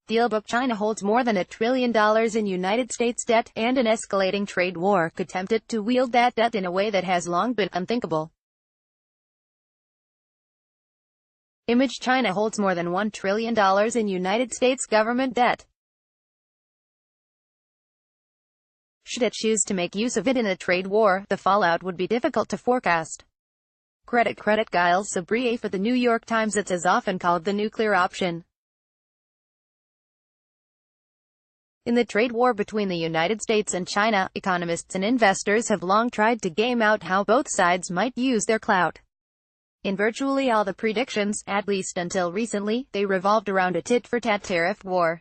DealBookChina holds more than $1 trillion in United States debt, and an escalating trade war could tempt it to wield that debt in a way that has long been unthinkable. ImageChina holds more than $1 trillion in United States government debt. Should it choose to make use of it in a trade war, the fallout would be difficult to forecast. CreditCreditGilles Sabrié for the New York TimesIt is often called the nuclear option. In the trade war between the United States and China, economists and investors have long tried to game out how both sides might use their clout. In virtually all the predictions, at least until recently, they revolved around a tit-for-tat tariff war.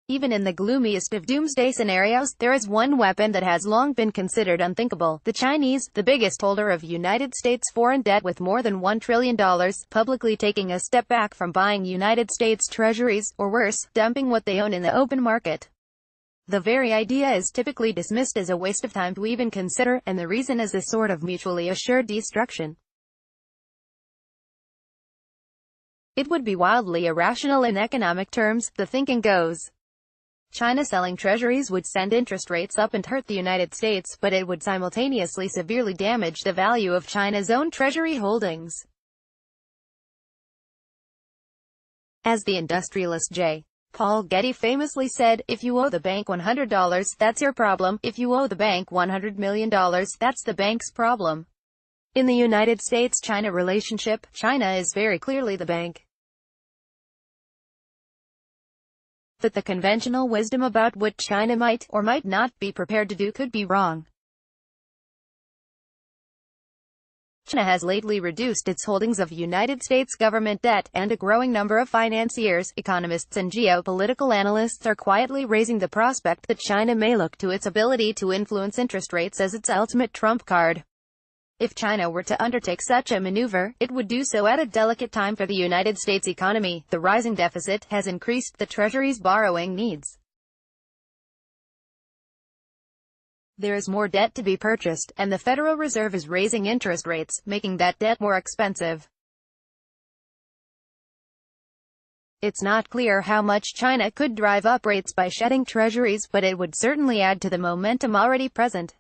Even in the gloomiest of doomsday scenarios, there is one weapon that has long been considered unthinkable: the Chinese, the biggest holder of United States foreign debt with more than $1 trillion, publicly taking a step back from buying United States treasuries, or worse, dumping what they own in the open market. The very idea is typically dismissed as a waste of time to even consider, and the reason is a sort of mutually assured destruction. It would be wildly irrational in economic terms, the thinking goes. China selling treasuries would send interest rates up and hurt the United States, but it would simultaneously severely damage the value of China's own treasury holdings. As the industrialist J. Paul Getty famously said, "If you owe the bank $100, that's your problem. If you owe the bank $100 million, that's the bank's problem." In the United States-China relationship, China is very clearly the bank. But the conventional wisdom about what China might, or might not, be prepared to do could be wrong. China has lately reduced its holdings of United States government debt, and a growing number of financiers, economists and geopolitical analysts are quietly raising the prospect that China may look to its ability to influence interest rates as its ultimate trump card. If China were to undertake such a maneuver, it would do so at a delicate time for the United States economy. The rising deficit has increased the Treasury's borrowing needs. There is more debt to be purchased, and the Federal Reserve is raising interest rates, making that debt more expensive. It's not clear how much China could drive up rates by shedding treasuries, but it would certainly add to the momentum already present.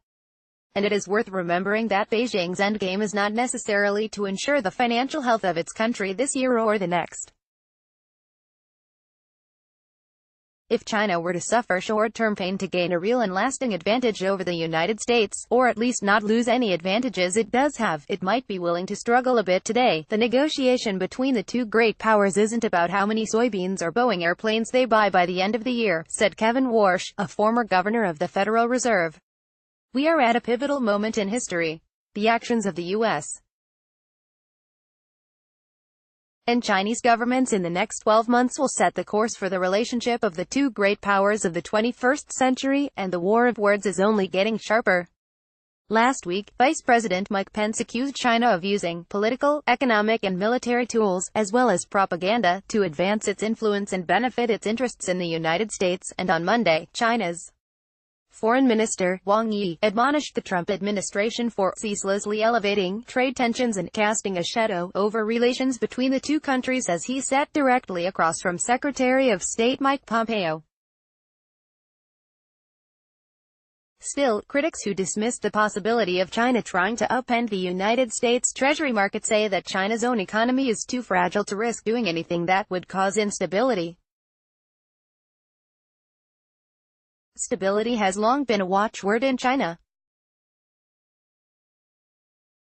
And it is worth remembering that Beijing's endgame is not necessarily to ensure the financial health of its country this year or the next. If China were to suffer short-term pain to gain a real and lasting advantage over the United States, or at least not lose any advantages it does have, it might be willing to struggle a bit today. The negotiation between the two great powers isn't about how many soybeans or Boeing airplanes they buy by the end of the year, said Kevin Warsh, a former governor of the Federal Reserve. We are at a pivotal moment in history. The actions of the U.S. and Chinese governments in the next 12 months will set the course for the relationship of the two great powers of the 21st century, and the war of words is only getting sharper. Last week, Vice President Mike Pence accused China of using political, economic and military tools, as well as propaganda, to advance its influence and benefit its interests in the United States, and on Monday, China's Foreign Minister, Wang Yi, admonished the Trump administration for ceaselessly elevating trade tensions and casting a shadow over relations between the two countries as he sat directly across from Secretary of State Mike Pompeo. Still, critics who dismissed the possibility of China trying to upend the United States Treasury market say that China's own economy is too fragile to risk doing anything that would cause instability. Stability has long been a watchword in China.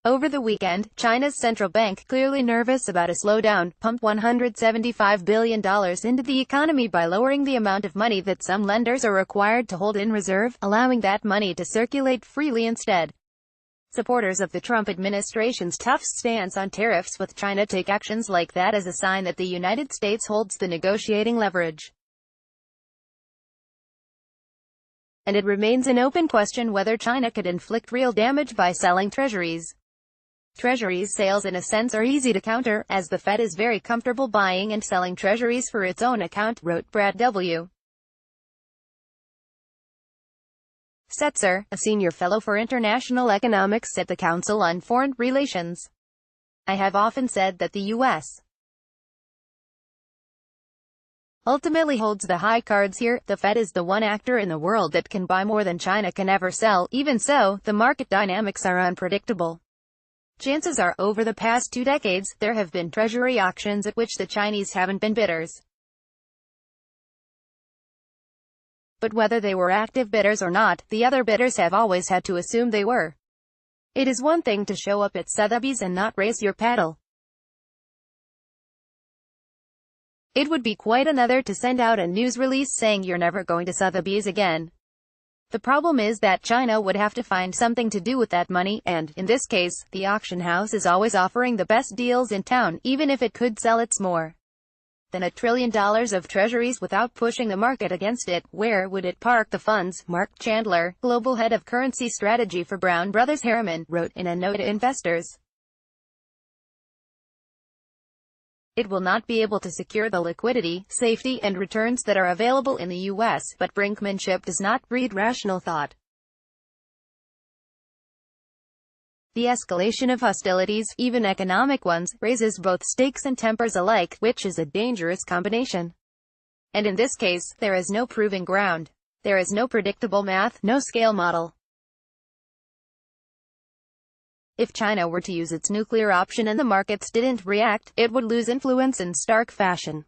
Over the weekend, China's central bank, clearly nervous about a slowdown, pumped $175 billion into the economy by lowering the amount of money that some lenders are required to hold in reserve, allowing that money to circulate freely instead. Supporters of the Trump administration's tough stance on tariffs with China take actions like that as a sign that the United States holds the negotiating leverage. And it remains an open question whether China could inflict real damage by selling treasuries. Treasuries sales in a sense are easy to counter, as the Fed is very comfortable buying and selling treasuries for its own account, wrote Brad W. Setzer, a senior fellow for international economics at the Council on Foreign Relations. I have often said that the U.S. ultimately holds the high cards here. The Fed is the one actor in the world that can buy more than China can ever sell. Even so, the market dynamics are unpredictable. Chances are, over the past 2 decades, there have been treasury auctions at which the Chinese haven't been bidders. But whether they were active bidders or not, the other bidders have always had to assume they were. It is one thing to show up at Sotheby's and not raise your paddle. It would be quite another to send out a news release saying you're never going to Sotheby's again. The problem is that China would have to find something to do with that money, and, in this case, the auction house is always offering the best deals in town, even if it could sell its more than $1 trillion of treasuries without pushing the market against it. Where would it park the funds? Mark Chandler, global head of currency strategy for Brown Brothers Harriman, wrote in a note to investors. It will not be able to secure the liquidity, safety, and returns that are available in the U.S., but brinkmanship does not breed rational thought. The escalation of hostilities, even economic ones, raises both stakes and tempers alike, which is a dangerous combination. And in this case, there is no proving ground. There is no predictable math, no scale model. If China were to use its nuclear option and the markets didn't react, it would lose influence in stark fashion.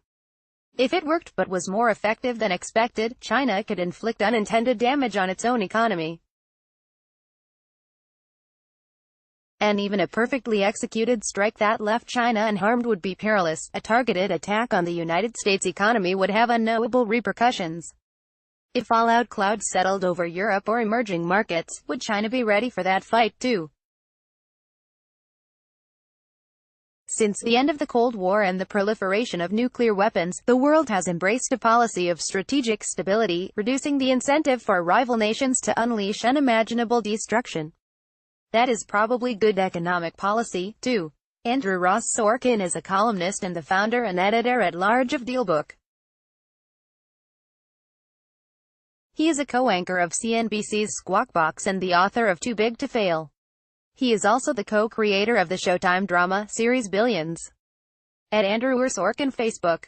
If it worked but was more effective than expected, China could inflict unintended damage on its own economy. And even a perfectly executed strike that left China unharmed would be perilous. A targeted attack on the United States economy would have unknowable repercussions. If fallout clouds settled over Europe or emerging markets, would China be ready for that fight too? Since the end of the Cold War and the proliferation of nuclear weapons, the world has embraced a policy of strategic stability, reducing the incentive for rival nations to unleash unimaginable destruction. That is probably good economic policy, too. Andrew Ross Sorkin is a columnist and the founder and editor-at-large of DealBook. He is a co-anchor of CNBC's Squawk Box and the author of Too Big to Fail. He is also the co-creator of the Showtime drama series Billions. @AndrewRSorkin Facebook.